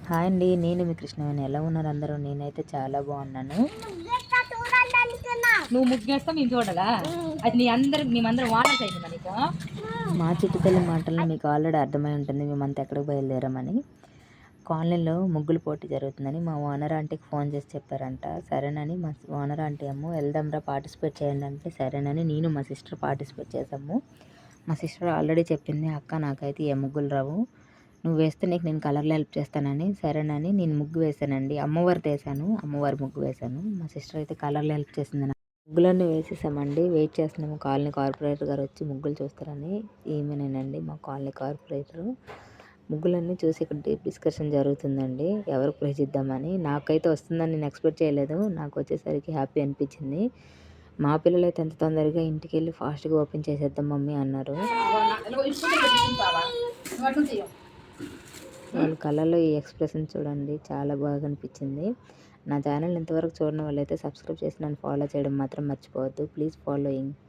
Hi అండి. నేను మీ కృష్ణవేణి. ఎలా ఉన్నారు అందరూ? నేనైతే చాలా బాగున్నాను. నువ్వు ముగ్గేస్తా మేము చూడాలా? అది మేమందరం వానర్స్ అయింది మనకు. మా చిట్టుతల్లి మాటలను మీకు ఆల్రెడీ అర్థమై ఉంటుంది మేమంతా ఎక్కడికి బయలుదేరామని. కాలనీలో ముగ్గులు పోటీ జరుగుతుందని మా ఓనర్ ఆంటీకి ఫోన్ చేసి చెప్పారంట. సరేనని మా ఓనర్ ఆంటీ ఏమో వెళ్దాంరా పార్టిసిపేట్ చేయండి అంటే సరేనని నేను మా సిస్టర్ పార్టిసిపేట్ చేసాము. మా సిస్టర్ ఆల్రెడీ చెప్పింది, అక్క నాకైతే ఏ ముగ్గులు రావు, నువ్వు వేస్తే నీకు నేను కలర్లో హెల్ప్ చేస్తానని. సరేనని నేను ముగ్గు వేసానండి. అమ్మవారిది వేసాను, అమ్మవారి ముగ్గు వేసాను. మా సిస్టర్ అయితే కలర్లో హెల్ప్ చేసింది. ముగ్గులన్నీ వేసేసామండి. వెయిట్ చేస్తున్నాము కాలనీ కార్పొరేటర్ గారు వచ్చి ముగ్గులు చూస్తారని. ఈమెనేనండి మా కాలనీ కార్పొరేటరు. ముగ్గులన్నీ చూసి ఇక్కడ డిస్కషన్ జరుగుతుందండి, ఎవరు ప్రైజ్ ఇద్దామని. నాకైతే వస్తుందని నేను ఎక్స్పెక్ట్ చేయలేదు. నాకు వచ్చేసరికి హ్యాపీ అనిపించింది. మా పిల్లలు అయితే ఎంత తొందరగా ఇంటికి వెళ్ళి ఫాస్ట్గా ఓపెన్ చేసేద్దాం మమ్మీ అన్నారు. వాళ్ళ కళ్ళలో ఈ ఎక్స్ప్రెషన్ చూడండి, చాలా బాగా అనిపించింది. నా ఛానల్ ఇంతవరకు చూడని వాళ్ళైతే సబ్స్క్రైబ్ చేసి నన్ను ఫాలో చేయడం మాత్రం మర్చిపోవద్దు. Please following.